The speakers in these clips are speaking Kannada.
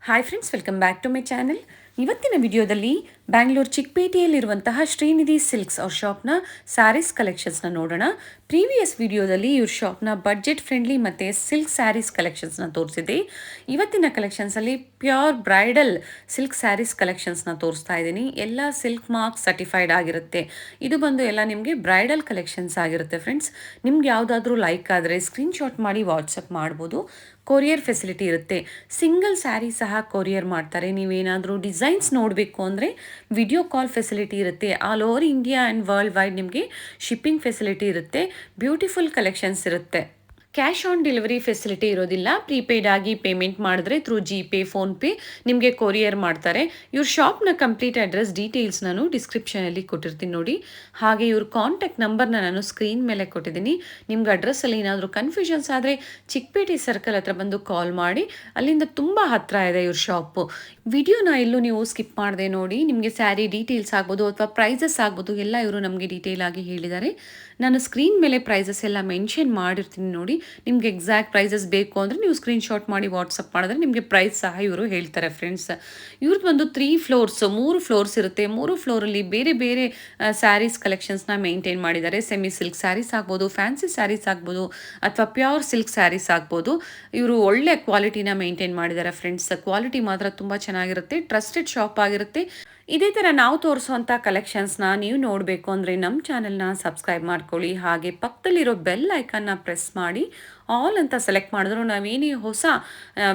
Hi friends, welcome back to my channel. ಇವತ್ತಿನ ವಿಡಿಯೋದಲ್ಲಿ ಬ್ಯಾಂಗ್ಳೂರು ಚಿಕ್ಕಪೇಟೆಯಲ್ಲಿರುವಂತಹ ಶ್ರೀನಿಧಿ ಸಿಲ್ಕ್ಸ್ ಅವ್ರ ಶಾಪ್ನ ಸ್ಯಾರೀಸ್ ಕಲೆಕ್ಷನ್ಸ್ನ ನೋಡೋಣ. ಪ್ರೀವಿಯಸ್ ವಿಡಿಯೋದಲ್ಲಿ ಇವ್ರ ಶಾಪ್ನ ಬಡ್ಜೆಟ್ ಫ್ರೆಂಡ್ಲಿ ಮತ್ತು ಸಿಲ್ಕ್ ಸ್ಯಾರೀಸ್ ಕಲೆಕ್ಷನ್ಸ್ನ ತೋರಿಸಿದೆ. ಇವತ್ತಿನ ಕಲೆಕ್ಷನ್ಸಲ್ಲಿ ಪ್ಯೂರ್ ಬ್ರೈಡಲ್ ಸಿಲ್ಕ್ ಸ್ಯಾರೀಸ್ ಕಲೆಕ್ಷನ್ಸ್ನ ತೋರಿಸ್ತಾ ಇದ್ದೀನಿ. ಎಲ್ಲ ಸಿಲ್ಕ್ ಮಾರ್ಕ್ ಸರ್ಟಿಫೈಡ್ ಆಗಿರುತ್ತೆ. ಇದು ಬಂದು ಎಲ್ಲ ನಿಮಗೆ ಬ್ರೈಡಲ್ ಕಲೆಕ್ಷನ್ಸ್ ಆಗಿರುತ್ತೆ ಫ್ರೆಂಡ್ಸ್. ನಿಮ್ಗೆ ಯಾವುದಾದ್ರೂ ಲೈಕ್ ಆದರೆ ಸ್ಕ್ರೀನ್ಶಾಟ್ ಮಾಡಿ ವಾಟ್ಸಪ್ ಮಾಡ್ಬೋದು. ಕೊರಿಯರ್ ಫೆಸಿಲಿಟಿ ಇರುತ್ತೆ. ಸಿಂಗಲ್ ಸ್ಯಾರಿ ಸಹ ಕೊರಿಯರ್ ಮಾಡ್ತಾರೆ. ನೀವೇನಾದರೂ ಡಿಸೈನ್ಸ್ ನೋಡಬೇಕು ಅಂದರೆ ವಿಡಿಯೋ ಕಾಲ್ ಫೆಸಿಲಿಟಿ ಇರುತ್ತೆ. All over India and world wide ನಿಮಗೆ ಶಿಪ್ಪಿಂಗ್ ಫೆಸಿಲಿಟಿ ಇರುತ್ತೆ. ಬ್ಯೂಟಿಫುಲ್ ಕಲೆಕ್ಷನ್ಸ್ ಇರುತ್ತೆ. ಕ್ಯಾಶ್ ಆನ್ ಡೆಲಿವರಿ ಫೆಸಿಲಿಟಿ ಇರೋದಿಲ್ಲ. ಪ್ರೀಪೇಯ್ಡ್ ಆಗಿ ಪೇಮೆಂಟ್ ಮಾಡಿದ್ರೆ ಥ್ರೂ ಜಿಪೇ, ಫೋನ್ಪೇ ನಿಮಗೆ ಕೊರಿಯರ್ ಮಾಡ್ತಾರೆ. ಇವ್ರ ಶಾಪ್ನ ಕಂಪ್ಲೀಟ್ ಅಡ್ರೆಸ್ ಡೀಟೇಲ್ಸ್ ನಾನು ಡಿಸ್ಕ್ರಿಪ್ಷನಲ್ಲಿ ಕೊಟ್ಟಿರ್ತೀನಿ ನೋಡಿ. ಹಾಗೆ ಇವ್ರ ಕಾಂಟ್ಯಾಕ್ಟ್ ನಂಬರ್ನ ನಾನು ಸ್ಕ್ರೀನ್ ಮೇಲೆ ಕೊಟ್ಟಿದ್ದೀನಿ. ನಿಮ್ಗೆ ಅಡ್ರೆಸ್ಸಲ್ಲಿ ಏನಾದರೂ ಕನ್ಫ್ಯೂಷನ್ಸ್ ಆದರೆ ಚಿಕ್ಕಪೇಟೆ ಸರ್ಕಲ್ ಹತ್ರ ಬಂದು ಕಾಲ್ ಮಾಡಿ. ಅಲ್ಲಿಂದ ತುಂಬ ಹತ್ತಿರ ಇದೆ ಇವ್ರ ಶಾಪು. ವಿಡಿಯೋನ ಎಲ್ಲೂ ನೀವು ಸ್ಕಿಪ್ ಮಾಡದೆ ನೋಡಿ. ನಿಮಗೆ ಸ್ಯಾರಿ ಡೀಟೇಲ್ಸ್ ಆಗ್ಬೋದು ಅಥವಾ ಪ್ರೈಸಸ್ ಆಗ್ಬೋದು, ಎಲ್ಲ ಇವರು ನಮಗೆ ಡೀಟೇಲ್ ಆಗಿ ಹೇಳಿದ್ದಾರೆ. ನಾನು ಸ್ಕ್ರೀನ್ ಮೇಲೆ ಪ್ರೈಸಸ್ ಎಲ್ಲ ಮೆನ್ಷನ್ ಮಾಡಿರ್ತೀನಿ ನೋಡಿ. ನಿಮ್ಗೆ ಎಕ್ಸಾಕ್ಟ್ ಪ್ರೈಸಸ್ ಬೇಕು ಅಂದರೆ ನೀವು ಸ್ಕ್ರೀನ್ಶಾಟ್ ಮಾಡಿ ವಾಟ್ಸಪ್ ಮಾಡಿದ್ರೆ ನಿಮಗೆ ಪ್ರೈಸ್ ಸಹ ಇವರು ಹೇಳ್ತಾರೆ ಫ್ರೆಂಡ್ಸ್. ಇವ್ರದ್ದು ಒಂದು 3 ಫ್ಲೋರ್ಸ್ ಇರುತ್ತೆ. 3 ಫ್ಲೋರಲ್ಲಿ ಬೇರೆ ಬೇರೆ ಸ್ಯಾರೀಸ್ ಕಲೆಕ್ಷನ್ಸ್ನ ಮೇಂಟೈನ್ ಮಾಡಿದ್ದಾರೆ. ಸೆಮಿ ಸಿಲ್ಕ್ ಸ್ಯಾರೀಸ್ ಆಗ್ಬೋದು, ಫ್ಯಾನ್ಸಿ ಸ್ಯಾರೀಸ್ ಆಗ್ಬೋದು, ಅಥವಾ ಪ್ಯೂರ್ ಸಿಲ್ಕ್ ಸ್ಯಾರೀಸ್ ಆಗ್ಬೋದು. ಇವರು ಒಳ್ಳೆ ಕ್ವಾಲಿಟಿನ ಮೇಂಟೈನ್ ಮಾಡಿದ್ದಾರೆ ಫ್ರೆಂಡ್ಸ್. ಕ್ವಾಲಿಟಿ ಮಾತ್ರ ತುಂಬ ಚೆನ್ನಾಗಿರುತ್ತೆ. ಟ್ರಸ್ಟೆಡ್ ಶಾಪ್ ಆಗಿರುತ್ತೆ. ಇದೇ ಥರ ನಾವು ತೋರಿಸುವಂಥ ಕಲೆಕ್ಷನ್ಸ್ನ ನೀವು ನೋಡಬೇಕು ಅಂದರೆ ನಮ್ಮ ಚಾನೆಲ್ನ ಸಬ್ಸ್ಕ್ರೈಬ್ ಮಾಡ್ಕೊಳ್ಳಿ. ಹಾಗೆ ಪಕ್ಕದಲ್ಲಿರೋ ಬೆಲ್ ಐಕನ್ನ ಪ್ರೆಸ್ ಮಾಡಿ ಆಲ್ ಅಂತ ಸೆಲೆಕ್ಟ್ ಮಾಡಿದ್ರು ನಾವೇನೇ ಹೊಸ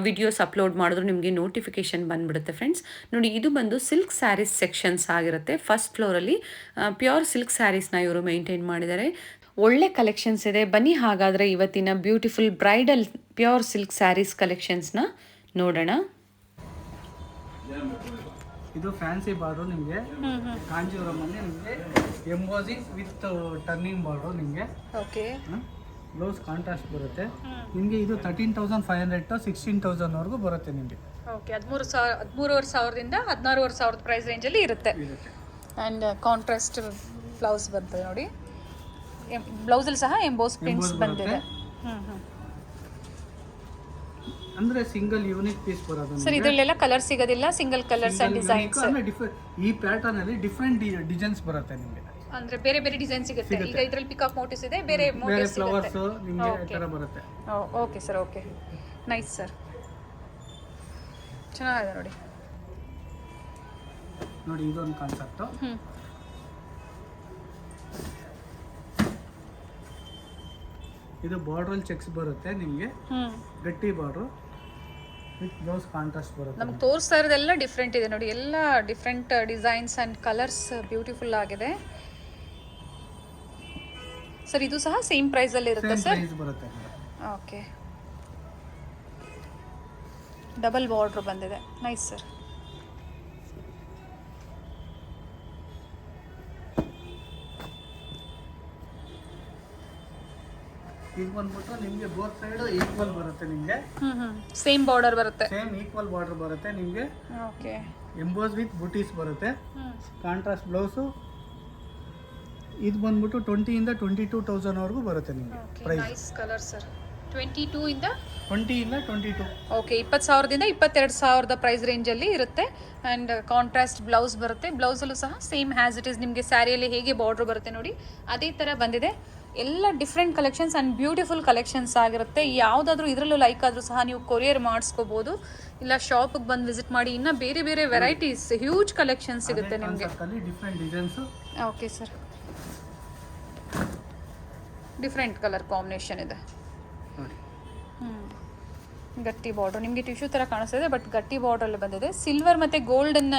ವಿಡಿಯೋಸ್ ಅಪ್ಲೋಡ್ ಮಾಡಿದ್ರು ನಿಮಗೆ ನೋಟಿಫಿಕೇಷನ್ ಬಂದುಬಿಡುತ್ತೆ ಫ್ರೆಂಡ್ಸ್. ನೋಡಿ, ಇದು ಬಂದು ಸಿಲ್ಕ್ ಸ್ಯಾರೀಸ್ ಸೆಕ್ಷನ್ಸ್ ಆಗಿರುತ್ತೆ. ಫಸ್ಟ್ ಫ್ಲೋರಲ್ಲಿ ಪ್ಯೂರ್ ಸಿಲ್ಕ್ ಸ್ಯಾರೀಸ್ನ ಇವರು ಮೇಂಟೈನ್ ಮಾಡಿದ್ದಾರೆ. ಒಳ್ಳೆ ಕಲೆಕ್ಷನ್ಸ್ ಇದೆ. ಬನ್ನಿ ಹಾಗಾದರೆ ಇವತ್ತಿನ beautiful bridal pure silk sarees ಕಲೆಕ್ಷನ್ಸ್ನ ನೋಡೋಣ. ಇದು ಫ್ಯಾನ್ಸಿ ಬಾರ್ಡರ್ ನಿಮಗೆ ಕಾಂಜೀವರಂ ಅಲ್ಲಿ ನಿಮಗೆ ಎಂಬೋಸಿಂಗ್ ವಿತ್ ಟರ್ನಿಂಗ್ ಬಾರ್ಡರ್ ನಿಮಗೆ. ಓಕೆ. ಬ್ಲೌಸ್ ಕಾಂಟ್ರಾಸ್ಟ್ ಬರುತ್ತೆ ನಿಮಗೆ. ಇದು 13,500 to 16,000 ವರೆಗೂ ಬರುತ್ತೆ ನಿಮಗೆ. ಓಕೆ. 13,500ದಿಂದ 16,500 ಪ್ರೈಸ್ ರೇಂಜಲ್ಲಿ ಇರುತ್ತೆ. ಆ್ಯಂಡ್ ಕಾಂಟ್ರಾಸ್ಟ್ ಬ್ಲೌಸ್ ಬರ್ತದೆ ನೋಡಿ. ಬ್ಲೌಸಲ್ಲಿ ಸಹ ಎಂಬೋಸ್ ಪ್ರಿಂಟ್ಸ್ ಬಂದಿದೆ. ಅಂದ್ರೆ ಸಿಂಗಲ್ ಯೂನಿಕ್ ಪೀಸ್ ಬರೋದು ಸರ್. ಇದರಲ್ಲೆಲ್ಲ ಕಲರ್ ಸಿಗೋದಿಲ್ಲ, ಸಿಂಗಲ್ ಕಲರ್ಸ್ ಅಂಡ್ ಡಿಸೈನ್ಸ್. ಈ ಪ್ಯಾಟರ್ನ್ ಅಲ್ಲಿ ಡಿಫರೆಂಟ್ ಡಿಸೈನ್ಸ್ ಬರುತ್ತೆ ನಿಮಗೆ. ಅಂದ್ರೆ ಬೇರೆ ಬೇರೆ ಡಿಸೈನ್ ಸಿಗುತ್ತೆ. ಈಗ ಇದರಲ್ಲಿ ಪಿಕಾಕ್ ಮೋಟಿವ್ಸ್ ಇದೆ, ಬೇರೆ ಮೋಟಿವ್ಸ್ ಫ್ಲವರ್ಸ್ ನಿಮಗೆ ಈ ತರ ಬರುತ್ತೆ. Okay sir. Okay, nice sir. ಚೆನ್ನಾಗಿದೆ ನೋಡಿ. ನೋಡಿ, ಇದೊಂದು ಕಾನ್ಸೆಪ್ಟ್. ಇದು ಬಾರ್ಡರ್ ಚೆಕ್ಸ್ ಬರುತ್ತೆ ನಿಮಗೆ. ಗಟ್ಟಿ ಬಾರ್ಡರ್ ವಿತ್ ಬ್ಲೌಸ್ ಕಾಂಟ್ರಾಸ್ಟ್ ಬರುತ್ತೆ. ನಮಗೆ ತೋರಿಸ್ತಾ ಇರೋದೆಲ್ಲ ಡಿಫ್ರೆಂಟ್ ಇದೆ ನೋಡಿ. ಎಲ್ಲ different designs and colours beautiful ಆಗಿದೆ ಸರ್. ಇದು ಸಹ ಸೇಮ್ ಪ್ರೈಸಲ್ಲಿ ಇರುತ್ತೆ ಸರ್. ಬರುತ್ತೆ. ಓಕೆ. ಡಬಲ್ ಬಾರ್ಡರ್ ಬಂದಿದೆ. Nice sir. ಇದು ಬಂದ್ಬಿಟ್ಟು ನಿಮಗೆ ಬೋತ್ ಸೈಡ್ ಈಕ್ವಲ್ ಬರುತ್ತೆ ನಿಮಗೆ. ಸೇಮ್ ಬಾರ್ಡರ್ ಬರುತ್ತೆ. ಸೇಮ್ ಈಕ್ವಲ್ ಬಾರ್ಡರ್ ಬರುತ್ತೆ ನಿಮಗೆ. ಓಕೆ. ಎಂಬೋಸ್ ವಿತ್ ಬುಟೀಸ್ ಬರುತ್ತೆ. Contrast blouse. ಇದು ಬಂದ್ಬಿಟ್ಟು 20,000 to 22,000 ವರೆಗೂ ಬರುತ್ತೆ ನಿಮಗೆ ಪ್ರೈಸ್. Nice colour sir. 22 ಇಂದ 22. ಓಕೆ. 20,000ದಿಂದ 22,000 ಪ್ರೈಸ್ ರೇಂಜಲ್ಲಿ ಇರುತ್ತೆ. ಆ್ಯಂಡ್ ಕಾಂಟ್ರಾಸ್ಟ್ ಬ್ಲೌಸ್ ಬರುತ್ತೆ. ಬ್ಲೌಸಲ್ಲೂ ಸಹ ಸೇಮ್ ಹ್ಯಾಸ್ ಇಟ್ ಈಸ್. ನಿಮಗೆ ಸ್ಯಾರಿಯಲ್ಲಿ ಹೇಗೆ ಬಾರ್ಡರ್ ಬರುತ್ತೆ ನೋಡಿ, ಅದೇ ಥರ ಬಂದಿದೆ. ಎಲ್ಲ different collections and beautiful collections ಆಗಿರುತ್ತೆ. ಯಾವುದಾದ್ರೂ ಇದರಲ್ಲೂ ಲೈಕ್ ಆದರೂ ಸಹ ನೀವು ಕೊರಿಯರ್ ಮಾಡಿಸ್ಕೋಬೋದು, ಇಲ್ಲ ಶಾಪಿಗೆ ಬಂದು ವಿಸಿಟ್ ಮಾಡಿ. ಇನ್ನು ಬೇರೆ ಬೇರೆ ವೆರೈಟೀಸ್ ಹ್ಯೂಜ್ ಕಲೆಕ್ಷನ್ಸ್ ಸಿಗುತ್ತೆ ನಿಮಗೆ. Different designs. Okay sir. Different colour combination ಇದೆ. ಗಟ್ಟಿ ಬಾರ್ಡರ್ ನಿಮಗೆ ಟಿಶ್ಯೂ ಥರ ಕಾಣಿಸ್ತಿದೆ, ಬಟ್ ಗಟ್ಟಿ ಬಾರ್ಡ್ರಲ್ಲಿ ಬಂದಿದೆ. ಸಿಲ್ವರ್ ಮತ್ತು ಗೋಲ್ಡನ್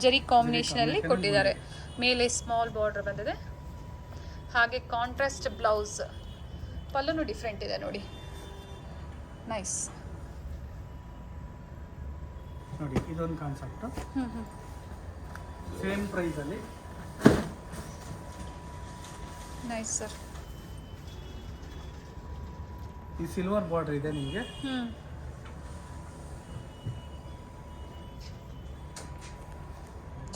ಜರಿ ಕಾಂಬಿನೇಷನಲ್ಲಿ ಕೊಟ್ಟಿದ್ದಾರೆ. ಮೇಲೆ ಸ್ಮಾಲ್ ಬಾರ್ಡರ್ ಬಂದಿದೆ. ಹಾಗೆ ಕಾಂಟ್ರಾಸ್ಟ್ ಬ್ಲೌಸ್. ಪಲ್ಲೂ ಡಿಫ್ರೆಂಟ್ ಇದೆ ನೋಡಿ. ನೈಸ್ ನೋಡಿ, ಇದೊಂದು ಕಾನ್ಸೆಪ್ಟ್. ಸೇಮ್ ಪ್ರೈಸಲ್ಲಿ. Nice sir. ಈ ಸಿಲ್ವರ್ ಬಾರ್ಡರ್ ಇದೆ ನಿಮಗೆ.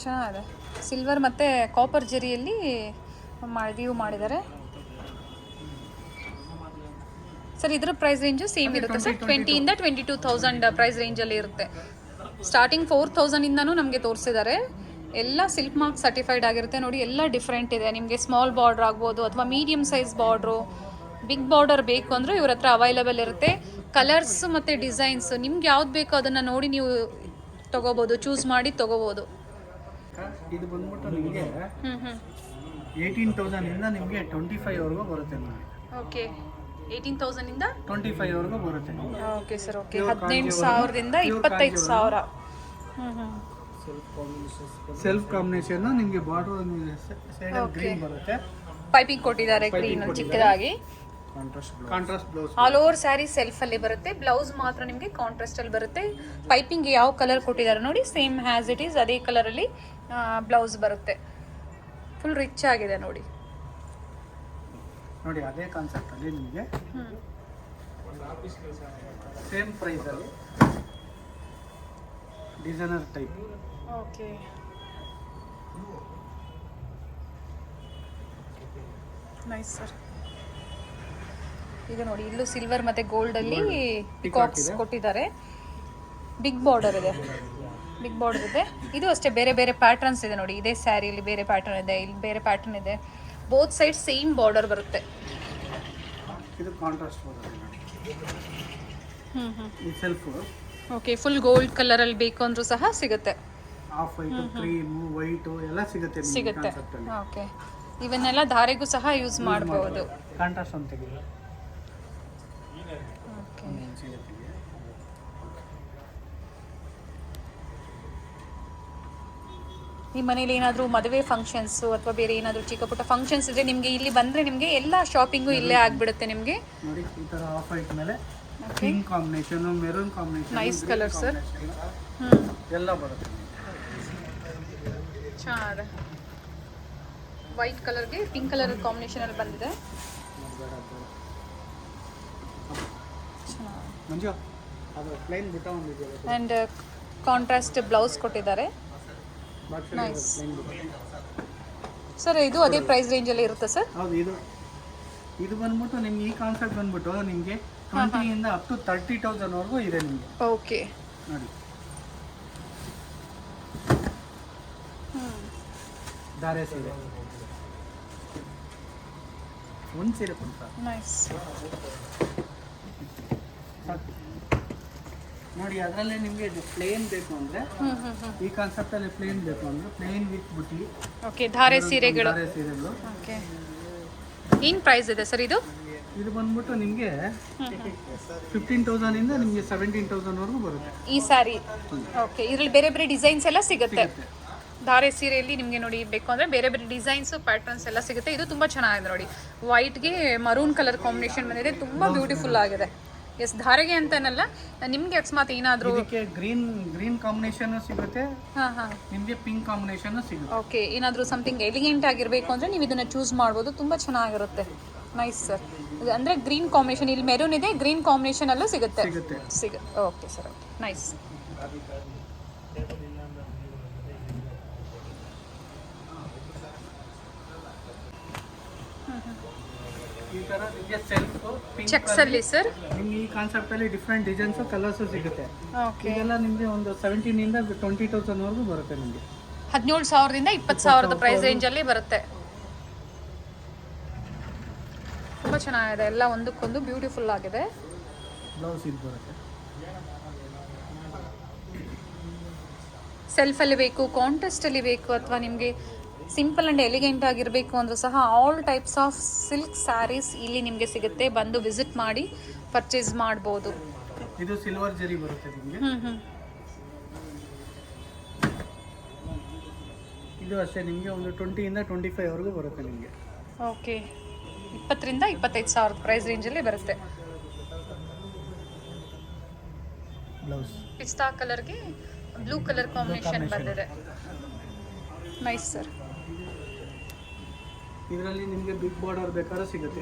ಚೆನ್ನಾಗಿದೆ. ಸಿಲ್ವರ್ ಮತ್ತು ಕಾಪರ್ ಜರಿಯಲ್ಲಿ ವ್ಯೂ ಮಾಡಿದ್ದಾರೆ ಸರ್. ಇದರ ಪ್ರೈಸ್ ರೇಂಜು ಸೇಮ್ ಇರುತ್ತೆ ಸರ್. 20,000 ಇಂದ 22,000 ಪ್ರೈಸ್ ರೇಂಜಲ್ಲಿ ಇರುತ್ತೆ. ಸ್ಟಾರ್ಟಿಂಗ್ 4000ಇಂದನೂ ನಮಗೆ ತೋರಿಸಿದ್ದಾರೆ. ಎಲ್ಲ ಸಿಲ್ಕ್ ಮಾರ್ಕ್ ಸರ್ಟಿಫೈಡ್ ಆಗಿರುತ್ತೆ ನೋಡಿ. ಎಲ್ಲ ಡಿಫ್ರೆಂಟ್ ಇದೆ. ನಿಮಗೆ ಸ್ಮಾಲ್ ಬಾರ್ಡ್ರ್ ಆಗ್ಬೋದು ಅಥವಾ medium size border, big border ಬೇಕು ಅಂದರೆ ಇವ್ರ ಹತ್ರ ಅವೈಲಬಲ್ ಇರುತ್ತೆ. ಕಲರ್ಸ್ ಮತ್ತು ಡಿಸೈನ್ಸ್ ನಿಮ್ಗೆ ಯಾವ್ದು ಬೇಕೋ ಅದನ್ನು ನೋಡಿ ನೀವು ತೊಗೋಬೋದು, ಚೂಸ್ ಮಾಡಿ ತೊಗೋಬೋದು. ಇದು ಬಂದ್ಬಿಟ್ಟು ನಿಮಗೆ ಹ್ಞೂ ಹ್ಞೂ 18,000ಇಂದ ನಿಮಗೆ 25ವರೆಗೂ ಬರುತ್ತೆ ನಿಮಗೆ. ಓಕೆ 18,000ಇಂದ 25ವರೆಗೂ ಬರುತ್ತೆ. Okay sir. ಓಕೆ 18,000ದಿಂದ 25,000. ಹ್ಞೂ ಹ್ಞೂ ಸೆಲ್ಫ್ ಕಾಂಬಿನೇಷನ್ ನಿಮಗೆ ಬಾರ್ಡರ್ ಸೈಡ್ ಗ್ರೀನ್ ಬರುತ್ತೆ. ಪೈಪಿಂಗ್ ಕೊಟ್ಟಿದ್ದಾರೆ ಗ್ರೀನ್ ಚಿಕ್ಕದಾಗಿ. Contrast blouse all over saree ಸೆಲ್ಫಲ್ಲಿ ಬರುತ್ತೆ. ಬ್ಲೌಸ್ ಮಾತ್ರ ನಿಮಗೆ ಕಾಂಟ್ರಾಸ್ಟಲ್ಲಿ ಬರುತ್ತೆ. ಪೈಪಿಂಗ್ ಯಾವ ಕಲರ್ ಕೊಟ್ಟಿದ್ದಾರೆ ನೋಡಿ, ಸೇಮ್ ಹ್ಯಾಸ್ ಇಟ್ ಈಸ್ ಅದೇ ಕಲರಲ್ಲಿ ಬ್ಲೌಸ್ ಬರುತ್ತೆ. ಫುಲ್ ರಿಚ್ ಆಗಿದೆ ನೋಡಿ. ನೋಡಿ ಅದೇ ಕಾನ್ಸೆಪ್ಟ್ ಅಲ್ಲಿ ನಿಮಗೆ ಸೇಮ್ ಪ್ರೈಸ್ ಅಲ್ಲಿ designer type. Okay nice sir. ಈಗ ನೋಡಿ ಇಲ್ಲೂ ಸಿಲ್ವರ್ ಮತ್ತೆ ಗೋಲ್ಡ್ ಅಲ್ಲಿ ಪಿಕಾಕ್ಸ್ ಕೊಟ್ಟಿದ್ದಾರೆ. ಬಿಗ್ ಬಾರ್ಡರ್ ಇದೆ, ಬಿಗ್ ಬಾರ್ಡರ್ ಇದೆ. ಇದು ಅಷ್ಟೇ ಬೇರೆ ಬೇರೆ ಪ್ಯಾಟರ್ನ್ಸ್ ಇದೆ ನೋಡಿ. ಇದೇ ಸ್ಯಾರಿಯಲ್ಲಿ ಬೇರೆ ಪ್ಯಾಟರ್ನ್ ಇದೆ, ಇಲ್ಲಿ ಬೇರೆ ಪ್ಯಾಟರ್ನ್ ಇದೆ. ಬೋತ್ ಸೈಡ್ ಸೇಮ್ ಬಾರ್ಡರ್ ಬರುತ್ತೆ. ಇದು ಕಾಂಟ್ರಾಸ್ಟ್ ಬರುತ್ತೆ ನೋಡಿ. ಈ self okay full gold colour ಅಲ್ಲಿ ಬೇಕು ಅಂದ್ರೂ ಸಹ ಸಿಗುತ್ತೆ. ಆಫ್ ವೈಟ್, ಕ್ರೀಮ್, ವೈಟ್ ಎಲ್ಲ ಸಿಗುತ್ತೆ ಸಿಗುತ್ತೆ. ಓಕೆ ಇವನ್ನೆಲ್ಲ ಧಾರೆಗೂ ಸಹ ಯೂಸ್ ಮಾಡಬಹುದು. ಕಾಂಟ್ರಾಸ್ಟ್ ಅಂತ ತೆಗೆದು ನಿಮ್ಮ ಮನೇಲಿ ಏನಾದರೂ ಮದುವೆ ಫಂಕ್ಷನ್ಸು ಅಥವಾ ಬೇರೆ ಏನಾದರೂ ಚಿಕ್ಕ ಪುಟ್ಟ ಫಂಕ್ಷನ್ಸ್ ಇದ್ರೆ ನಿಮಗೆ ಇಲ್ಲಿ ಬಂದರೆ ನಿಮಗೆ ಎಲ್ಲ ಶಾಪಿಂಗು ಇಲ್ಲೇ ಆಗಿಬಿಡುತ್ತೆ ನಿಮಗೆ. ನೋಡಿ ಈ ಥರ ಆಫ್ ವೈಟ್ ಮೇಲೆ pink combination, maroon combination, nice colour sir. ಎಲ್ಲ ಬರುತ್ತೆ. ಚೆನ್ನಾಗಿದೆ. ವೈಟ್ ಕಲರ್ಗೆ ಪಿಂಕ್ ಕಲರ್ ಕಾಂಬಿನೇಷನ್ ಅಲ್ಲಿ ಬಂದಿದೆ. ಮಂಜು ಅದು ಪ್ಲೈನ್ ಬುಟ್ಟ ಒಂದಿದೆ ಆ್ಯಂಡ್ ಕಾಂಟ್ರಾಸ್ಟ್ ಬ್ಲೌಸ್ ಕೊಟ್ಟಿದ್ದಾರೆ. Nice sir. ಇದು ಅದೇ ಪ್ರೈಸ್ ರೇಂಜಲ್ಲಿ ಇರುತ್ತೆ ಸರ್? ಹೌದು. ಇದು ಬಂದ್ಬಿಟ್ಟು ನಿಮ್ಗೆ ಈ ಕಾನ್ಸೆಪ್ಟ್ ಬಂದ್ಬಿಟ್ಟು ನಿಮಗೆ 20ಇಂದ ಅಪ್ ಟು 30,000ವರೆಗೂ ಇದೆ ನಿಮಗೆ. ಓಕೆ ನೋಡಿ ಧಾರೆ ಸೀರೆ ಒಂದು ಸೀರೆ ಕೊಡ್ತಾ. ನೈಸ್. ನೋಡಿ ಅದರಲ್ಲೇ ನಿಮಗೆ ಇದು ಪ್ಲೇನ್ ಬೇಕು ಅಂದರೆ ಈ ಕಾನ್ಸೆಪ್ಟಲ್ಲಿ ಪ್ಲೇನ್ ಬೇಕು ಅಂದರೆ ಪ್ಲೇನ್ ವಿತ್ ಬುಟ್ಟಿ. ಓಕೆ ಧಾರೆ ಸೀರೆಗಳು. ಧಾರೆ ಸೀರೆಗಳು. ಓಕೆ ಏನು ಪ್ರೈಸ್ ಇದೆ ಸರ್ ಇದು? ಇದು ಬಂದ್ಬಿಟ್ಟು ನಿಮಗೆ 15,000ಇಂದ ನಿಮಗೆ 17,000ವರೆಗೂ ಬರುತ್ತೆ ಈ ಸ್ಯಾರಿ. ಓಕೆ ಇದರಲ್ಲಿ ಬೇರೆ ಬೇರೆ ಡಿಸೈನ್ಸ್ ಎಲ್ಲ ಸಿಗುತ್ತೆ. ಧಾರೆ ಸೀರೆಯಲ್ಲಿ ನಿಮಗೆ ನೋಡಿ ಬೇಕು ಅಂದರೆ ಬೇರೆ ಬೇರೆ ಡಿಸೈನ್ಸು ಪ್ಯಾಟರ್ನ್ಸ್ ಎಲ್ಲ ಸಿಗುತ್ತೆ. ಇದು ತುಂಬ ಚೆನ್ನಾಗಿದೆ ನೋಡಿ. ವೈಟ್ಗೆ ಮರೂನ್ ಕಲರ್ ಕಾಂಬಿನೇಷನ್ ಬಂದಿದೆ. ತುಂಬ ಬ್ಯೂಟಿಫುಲ್ ಆಗಿದೆ. ಎಸ್ ಧಾರೆಗೆ ಅಂತನಲ್ಲ, ನಿಮಗೆ ಅಕಸ್ಮಾತ್ ಏನಾದರೂ ಇದಕ್ಕೆ ಗ್ರೀನ್ ಕಾಂಬಿನೇಷನ್ ಸಿಗುತ್ತೆ. ಹಾಂ ಹಾಂ ನಿಮಗೆ ಪಿಂಕ್ ಕಾಂಬಿನೇಷನ್ ಸಿಗುತ್ತೆ. ಓಕೆ ಏನಾದರೂ ಸಮಥಿಂಗ್ ಎಲಿಗೆಂಟ್ ಆಗಿರಬೇಕು ಅಂದರೆ ನೀವು ಇದನ್ನು ಚೂಸ್ ಮಾಡ್ಬೋದು. ತುಂಬ ಚೆನ್ನಾಗಿರುತ್ತೆ. Nice sir. ಅಂದರೆ ಗ್ರೀನ್ ಕಾಂಬಿನೇಷನ್, ಇಲ್ಲಿ ಮೆರೂನ್ ಇದೆ, ಗ್ರೀನ್ ಕಾಂಬಿನೇಷನಲ್ಲೂ ಸಿಗುತ್ತೆ. Okay sir. Okay nice. ಈ ತರ ನಿಮಗೆ ಸೆಲ್ಫ್ ಚೆಕ್ಸ್ ಅಲ್ಲಿ ಸರ್ ನಿಮಗೆ ಈ ಕಾನ್ಸೆಪ್ಟ್ ಅಲ್ಲಿ ಡಿಫ್ರೆಂಟ್ ಡಿಸೈನ್ಸ್ ಕಲರ್ಸ್ ಸಿಗುತ್ತೆ. ಓಕೆ ಇದೆಲ್ಲ ನಿಮಗೆ ಒಂದು 17ಇಂದ 20,000ವರೆಗೂ ಬರುತ್ತೆ ನಿಮಗೆ. 17,000ದಿಂದ 20,000 ಪ್ರೈಸ್ ರೇಂಜಲ್ಲಿ ಬರುತ್ತೆ. ತುಂಬ ಚೆನ್ನಾಗಿದೆ. ಎಲ್ಲ ಒಂದಕ್ಕೊಂದು ಬ್ಯೂಟಿಫುಲ್ ಆಗಿದೆ. ಬ್ಲೌಸ್ ಇದು ಬರುತ್ತೆ. ಸೆಲ್ಫಲ್ಲಿ ಬೇಕು, ಕಾಂಟ್ರಾಸ್ಟಲ್ಲಿ ಬೇಕು, ಅಥವಾ ನಿಮಗೆ ಸಿಂಪಲ್ ಆ್ಯಂಡ್ ಎಲಿಗೆಂಟ್ ಆಗಿರಬೇಕು ಅಂದರೂ ಸಹ all types of silk sarees ಇಲ್ಲಿ ನಿಮಗೆ ಸಿಗುತ್ತೆ. ಬಂದು ವಿಸಿಟ್ ಮಾಡಿ ಪರ್ಚೇಸ್ ಮಾಡ್ಬೋದು. ಇದು ಸಿಲ್ವರ್ ಜರಿ ಬರುತ್ತೆ ನಿಮಗೆ. ಇದು ಅಷ್ಟೇ ನಿಮಗೆ ಒಂದು 20ಇಂದ 25ವರೆಗೂ ಬರುತ್ತೆ ನಿಮಗೆ. ಓಕೆ 20ರಿಂದ 25,000 ಪ್ರೈಸ್ ರೇಂಜಲ್ಲಿ ಬರುತ್ತೆ. ಬ್ಲೌಸ್ ಪಿಸ್ತಾ ಕಲರ್ಗೆ ಬ್ಲೂ ಕಲರ್ ಕಾಂಬಿನೇಷನ್ ಬಂದಿದೆ. Nice sir. ಇದರಲ್ಲಿ ನಿಮಗೆ ಬಿಗ್ ಬಾರ್ಡರ್ ಬೇಕಾದ್ರೆ ಸಿಗುತ್ತೆ.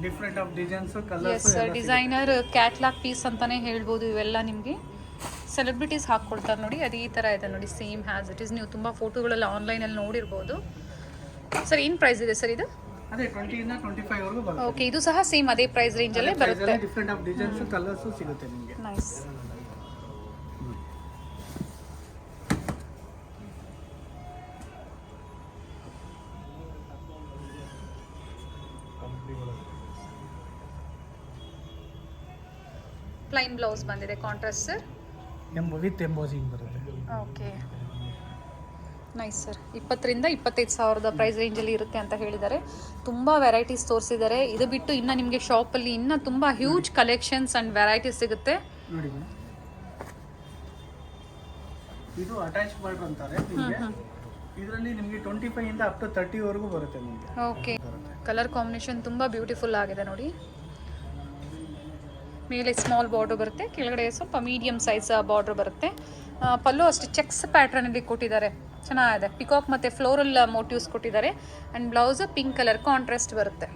Different of designs colours. Yes designer catalogue piece ಅಂತಾನೆ ಹೇಳ್ಬೋದು. ಇವೆಲ್ಲ ನಿಮಗೆ ಸೆಲೆಬ್ರಿಟೀಸ್ ಹಾಕ್ಕೊಡ್ತಾರೆ ನೋಡಿ. ಅದು ಈ ಥರ ಇದೆ ನೋಡಿ, ಸೇಮ್ ಹ್ಯಾಸ್ ಇಟ್ ಈಸ್. ನೀವು ತುಂಬ ಫೋಟೋಗಳೆಲ್ಲ ಆನ್ಲೈನಲ್ಲಿ ನೋಡಿರ್ಬೋದು. ಸರ್ ಏನು ಪ್ರೈಸ್ ಇದೆ ಸರ್ ಇದು? ಅದೇ 20ಇಂದ 25 ವರೆಗೂ ಬರುತ್ತೆ. ಓಕೆ, ಇದು ಸಹ ಸೇಮ್ ಅದೇ ಪ್ರೈಸ್ ರೇಂಜಲ್ಲೇ ಬರುತ್ತೆ. ಡಿಫ್ರೆಂಟ್ ಆಫ್ ಡಿಸೈನ್ಸ್ ಕಲರ್ಸ್ ಸಿಗುತ್ತೆ ನಿಮಗೆ. ನೈಸ್. ಪ್ಲೈನ್ ಬ್ಲೌಸ್ ಬಂದಿದೆ ಕಾಂಟ್ರಾಸ್ಟ್ ಸರ್. ವಿತ್ ಎಂಬೋಸಿಂಗ್ ಬರುತ್ತೆ. Okay, nice sir. 20ರಿಂದ 25,000 ಪ್ರೈಸ್ ರೇಂಜಲ್ಲಿ ಇರುತ್ತೆ ಅಂತ ಹೇಳಿದ್ದಾರೆ. ತುಂಬ ವೆರೈಟೀಸ್ ತೋರಿಸಿದ್ದಾರೆ. ಇದು ಬಿಟ್ಟು ಇನ್ನು ನಿಮಗೆ ಶಾಪಲ್ಲಿ ಇನ್ನೂ ತುಂಬ ಹ್ಯೂಜ್ ಕಲೆಕ್ಷನ್ಸ್ ಆ್ಯಂಡ್ ವೆರೈಟೀಸ್ ಸಿಗುತ್ತೆ. ನೋಡಿ ಇದು ಅಟ್ಯಾಚ್ ಬಾರ್ಡರ್ ಅಂತಾರೆ ನಿಮಗೆ. ಇದರಲ್ಲಿ ನಿಮಗೆ 25ಇಂದ ಅಪ್ ಟು 30 ವರೆಗೂ ಬರುತ್ತೆ ನಿಮಗೆ. ಓಕೆ, ಕಲರ್ ಕಾಂಬಿನೇಷನ್ ತುಂಬ ಬ್ಯೂಟಿಫುಲ್ ಆಗಿದೆ ನೋಡಿ. ಮೇಲೆ ಸ್ಮಾಲ್ ಬಾರ್ಡರ್ ಬರುತ್ತೆ, ಕೆಳಗಡೆ ಸ್ವಲ್ಪ ಮೀಡಿಯಮ್ ಸೈಜ್ ಬಾರ್ಡರ್ ಬರುತ್ತೆ. ಪಲ್ಲು ಅಷ್ಟು ಚೆಕ್ಸ್ ಪ್ಯಾಟ್ರನಲ್ಲಿ ಕೊಟ್ಟಿದ್ದಾರೆ, ಚೆನ್ನಾಗಿದೆ. ಪಿಕಾಕ್ ಮತ್ತು ಫ್ಲೋರಲ್ ಮೋಟಿವ್ಸ್ ಕೊಟ್ಟಿದ್ದಾರೆ. And blouse pink colour contrast ಬರುತ್ತೆ.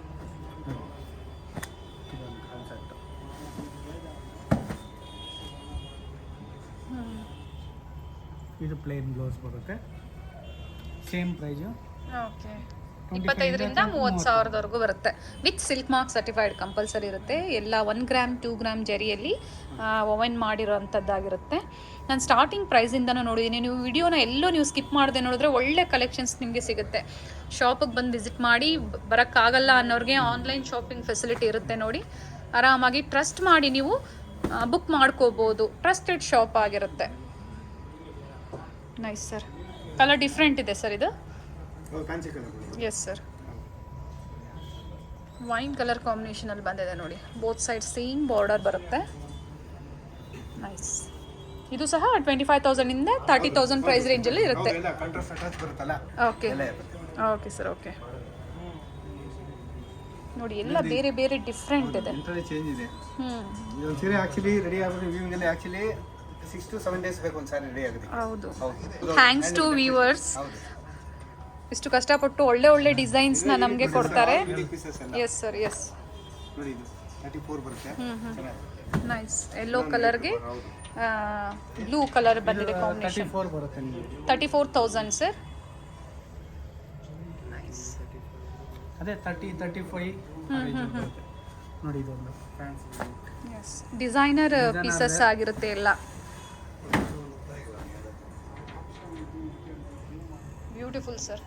ಇದು ಪ್ಲೇನ್ ಬ್ಲೌಸ್ ಬರುತ್ತೆ, ಸೇಮ್ ಪ್ರೈಸ್. ಓಕೆ, 25ರಿಂದ 30,000ವರೆಗೂ ಬರುತ್ತೆ. With silk mark certified compulsory ಇರುತ್ತೆ. ಎಲ್ಲ 1 ಗ್ರಾಮ್ 2 ಗ್ರಾಮ್ ಜರಿಯಲ್ಲಿ ಓವೆನ್ ಮಾಡಿರೋವಂಥದ್ದಾಗಿರುತ್ತೆ. ನಾನು ಸ್ಟಾರ್ಟಿಂಗ್ ಪ್ರೈಸಿಂದನೂ ನೋಡಿದ್ದೀನಿ. ನೀವು ವಿಡಿಯೋನ ಎಲ್ಲೋ ನೀವು ಸ್ಕಿಪ್ ಮಾಡದೆ ನೋಡಿದ್ರೆ ಒಳ್ಳೆ ಕಲೆಕ್ಷನ್ಸ್ ನಿಮಗೆ ಸಿಗುತ್ತೆ. ಶಾಪಿಗೆ ಬಂದು ವಿಸಿಟ್ ಮಾಡಿ, ಬರೋಕ್ಕಾಗಲ್ಲ ಅನ್ನೋರಿಗೆ ಆನ್ಲೈನ್ ಶಾಪಿಂಗ್ ಫೆಸಿಲಿಟಿ ಇರುತ್ತೆ ನೋಡಿ. ಆರಾಮಾಗಿ ಟ್ರಸ್ಟ್ ಮಾಡಿ ನೀವು ಬುಕ್ ಮಾಡ್ಕೋಬೋದು. ಟ್ರಸ್ಟೆಡ್ ಶಾಪ್ ಆಗಿರುತ್ತೆ. Nice sir. ಕಲರ್ ಡಿಫ್ರೆಂಟ್ ಇದೆ ಸರ್ ಇದು. ಎಸ್ ಸರ್, ವೈನ್ ಕಲರ್ ಕಾಂಬಿನೇಷನಲ್ಲಿ ಬಂದಿದೆ ನೋಡಿ. ಬೋತ್ ಸೈಡ್ ಸೇಮ್ ಬಾರ್ಡರ್ ಬರುತ್ತೆ. ನೈಸ್. ಇದು ಸಹ 25,000ಇಂದ 30,000 ಪ್ರೈಸ್ ರೇಂಜಲ್ಲಿ ಇರುತ್ತೆ. Okay okay sir. ಓಕೆ ನೋಡಿ, ಎಲ್ಲ ಬೇರೆ ಬೇರೆ ಡಿಫ್ರೆಂಟ್ ಇದೆ. ಚೇಂಜ್ ಇದೆ. ಇದು ಸೀರೆ ಆಕ್ಚುಲಿ ರೆಡಿ ಆಗೋದು ವಿವಿಂಗ್ ಅಲ್ಲಿ ಆಕ್ಚುಲಿ 6 to 7 ಡೇಸ್ ಬೇಕು ಒಂದು ಸಾರಿ ರೆಡಿ ಆಗುತ್ತೆ. ಹೌದು. Thanks to viewers. ಇಷ್ಟು ಕಷ್ಟಪಟ್ಟು ಒಳ್ಳೆ ಒಳ್ಳೆ ಡಿಸೈನ್ಸ್ನ ನಮಗೆ ಕೊಡ್ತಾರೆ. Yes sir, yes. ನೋಡಿ ಇದು 34 ಬರುತ್ತೆ. ನೈಸ್. ಯೆಲ್ಲೋ ಕಲರ್ಗೆ ಬ್ಲೂ ಕಲರ್ ಬಂದಿದೆ ಕಾಂಬಿನೇಷನ್. 34 ಬರುತ್ತೆ ನಿಮಗೆ. 34,000 ಸರ್. ನೈಸ್. ಅದೇ 30 35 ಬರುತ್ತೆ ನೋಡಿ. ಇದೊಂದು ಎಸ್, ಡಿಸೈನರ್ ಪೀಸಸ್ ಆಗಿರುತ್ತೆ ಎಲ್ಲ. Beautiful sir.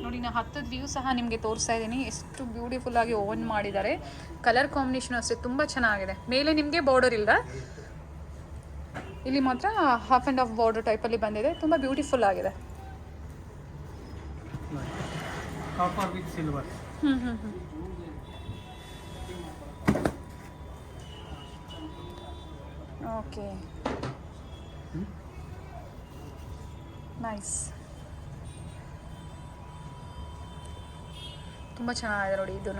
ನೋಡಿ, ನಾನು ಹತ್ತದ ವ್ಯೂ ಸಹ ನಿಮಗೆ ತೋರಿಸ್ತಾ ಇದ್ದೀನಿ. ಎಷ್ಟು ಬ್ಯೂಟಿಫುಲ್ ಆಗಿ ಓವನ್ ಮಾಡಿದ್ದಾರೆ. ಕಲರ್ ಕಾಂಬಿನೇಷನ್ ಅಷ್ಟೇ ತುಂಬ ಚೆನ್ನಾಗಿದೆ. ಮೇಲೆ ನಿಮಗೆ ಬಾರ್ಡರ್ ಇಲ್ಲ, ಇಲ್ಲಿ ಮಾತ್ರ ಹಾಫ್ ಆ್ಯಂಡ್ ಹಾಫ್ ಬಾರ್ಡರ್ ಟೈಪಲ್ಲಿ ಬಂದಿದೆ. ತುಂಬ ಬ್ಯೂಟಿಫುಲ್ ಆಗಿದೆ. Copper with silver. Okay, nice. ತುಂಬ ಚೆನ್ನಾಗಿದೆ ನೋಡಿ ಇದೂ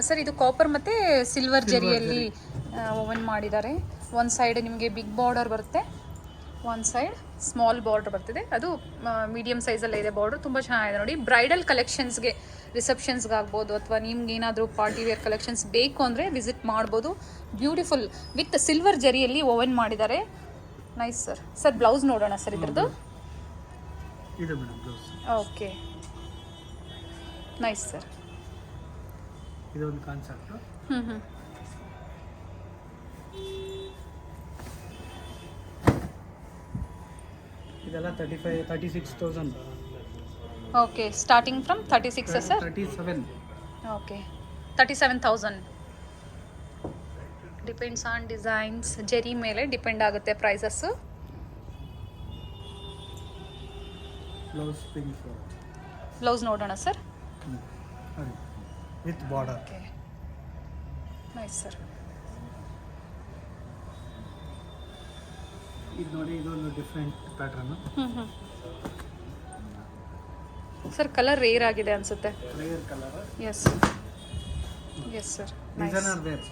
ಸರ್. ಇದು ಕಾಪರ್ ಮತ್ತು ಸಿಲ್ವರ್ ಜರಿಯಲ್ಲಿ ಓವನ್ ಮಾಡಿದ್ದಾರೆ. ಒಂದು ಸೈಡ್ ನಿಮಗೆ ಬಿಗ್ ಬಾರ್ಡರ್ ಬರುತ್ತೆ, ಒಂದು ಸೈಡ್ ಸ್ಮಾಲ್ ಬಾರ್ಡರ್ ಬರ್ತಿದೆ. ಅದು ಮೀಡಿಯಮ್ ಸೈಜಲ್ಲೇ ಇದೆ ಬಾರ್ಡರ್. ತುಂಬ ಚೆನ್ನಾಗಿದೆ ನೋಡಿ. ಬ್ರೈಡಲ್ ಕಲೆಕ್ಷನ್ಸ್ಗೆ, ರಿಸೆಪ್ಷನ್ಸ್ಗೆ ಆಗ್ಬೋದು, ಅಥವಾ ನಿಮ್ಗೆ ಏನಾದರೂ ಪಾರ್ಟಿ ವೇರ್ ಕಲೆಕ್ಷನ್ಸ್ ಬೇಕು ಅಂದರೆ ವಿಸಿಟ್ ಮಾಡ್ಬೋದು. ಬ್ಯೂಟಿಫುಲ್ ವಿತ್ ಸಿಲ್ವರ್ ಜರಿಯಲ್ಲಿ ಓವನ್ ಮಾಡಿದ್ದಾರೆ. Nice sir. ಸರ್ ಬ್ಲೌಸ್ ನೋಡೋಣ ಸರ್ ಇದ್ರದ್ದು. ಇದು madam blouse. Okay, nice sir. ಇದೊಂದು ಕಾನ್ಸೆಪ್ಟ್. ಇದೆಲ್ಲ 36,000. Okay, starting from 36 sir. 37. Okay, 37,000. Depends on designs, ಜೆರಿ ಮೇಲೆ ಡಿಪೆಂಡ್ ಆಗುತ್ತೆ ಪ್ರೈಸಸ್ಸು. Blouse pink. ಬ್ಲೌಸ್ ನೋಡೋಣ sir. With border. Okay, nice sir. ಇದು ನೋಡಿ, ಇದೊಂದು different pattern. Sir colour rare ಆಗಿದೆ ಅನ್ಸುತ್ತೆ. Rare colour. Yes yes sir. Designer wear.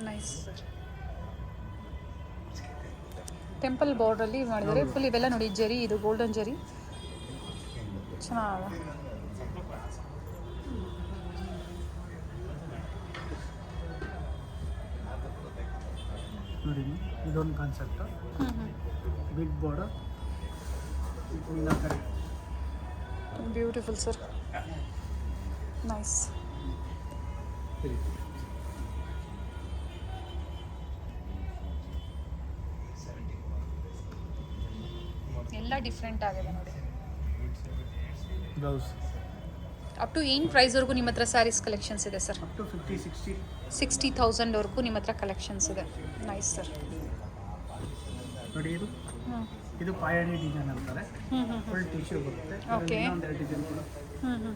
Nice sir. Temple ಬಾರ್ಡ್ರಲ್ಲಿ ಮಾಡಿದ್ದಾರೆ ಫುಲ್. ಇವೆಲ್ಲ ನೋಡಿ ಜರಿ, ಇದು ಗೋಲ್ಡನ್ ಜರಿ. ಚೆನ್ನಾಗಿದೆ. ನೋಡಿ, ಇದೊಂದು concept. Big border meenakari. Beautiful sir, nice. ಎಲ್ಲ ಡಿಫ್ರೆಂಟ್ ಆಗಿದೆ ನೋಡಿ. ಬ್ಲೌಸ್ ಅಪ್ ಟು ಏನು ಪ್ರೈಸ್ವರೆಗೂ ನಿಮ್ಮ ಹತ್ರ ಸ್ಯಾರೀಸ್ ಕಲೆಕ್ಷನ್ಸ್ ಇದೆ ಸರ್? Up to 50-60. 60,000ವರೆಗೂ ನಿಮ್ಮ ಹತ್ರ ಕಲೆಕ್ಷನ್ಸ್ ಇದೆ. Nice sir. ನೋಡಿ ಇದು ಹ್ಞೂ ಇದು ಪಾಯಣಿ ಡಿಸೈನ್ ಅಂತಾರೆ. ಹ್ಞೂ ಹ್ಞೂ ಫುಲ್ ಟಿಶ್ಯೂ ಬರುತ್ತೆ. Okay. ಇನ್ನೊಂದೆರಡು ಡಿಸೈನ್ ಕೂಡ. ಹ್ಞೂ ಹ್ಞೂ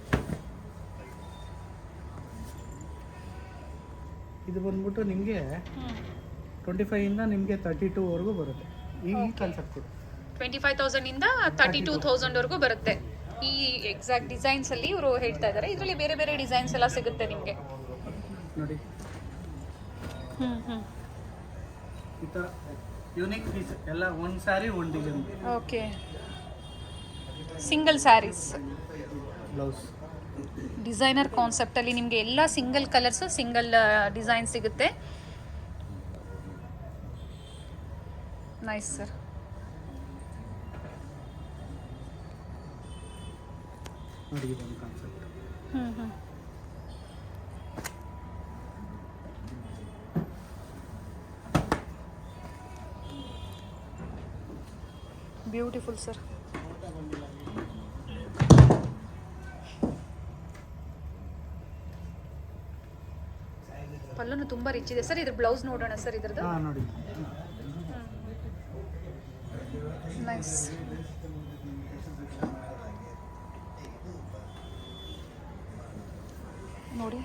ಇದು ಬಂದ್ಬಿಟ್ಟು ನಿಮಗೆ 25 ಇಂದ ನಿಮಗೆ 32ವರೆಗೂ ಬರುತ್ತೆ. ಈ ಕಾನ್ಸೆಪ್ಟ್ ಕೂಡ 25,000ಇಂದ 32,000ವರೆಗೂ ಬರುತ್ತೆ. ಈ ಎಕ್ಸಾಕ್ಟ್ ಡಿಸೈನ್ಸ್ ಅಲ್ಲಿ ಇವರು ಹೇಳ್ತಾ ಇದ್ದಾರೆ. ಇದರಲ್ಲಿ ಬೇರೆ ಬೇರೆ ಡಿಸೈನ್ಸ್ ಎಲ್ಲ ಸಿಗುತ್ತೆ ನಿಮಗೆ. ನೋಡಿ ಈ ಥರ ಯೂನಿಕ್ ಪೀಸ್ ಎಲ್ಲ ಒಂದು ಸ್ಯಾರಿ ಒಂದು design. Okay, single sarees blouse designer ಕಾನ್ಸೆಪ್ಟಲ್ಲಿ ನಿಮಗೆ ಎಲ್ಲ ಸಿಂಗಲ್ ಕಲರ್ಸು ಸಿಂಗಲ್ ಡಿಸೈನ್ ಸಿಗುತ್ತೆ. Nice sir. ನೋಡಿ ಇದೊಂದು ಕಾನ್ಸೆಪ್ಟ್. Beautiful sir. ಪಲ್ಲುನು ತುಂಬ ರಿಚ್ ಇದೆ ಸರ್. ಇದ್ರ ಬ್ಲೌಸ್ ನೋಡೋಣ ಸರ್ ಇದ್ರದ್ದು. ಹಾಂ ನೋಡಿ ನೈಸ್. ನೋಡಿ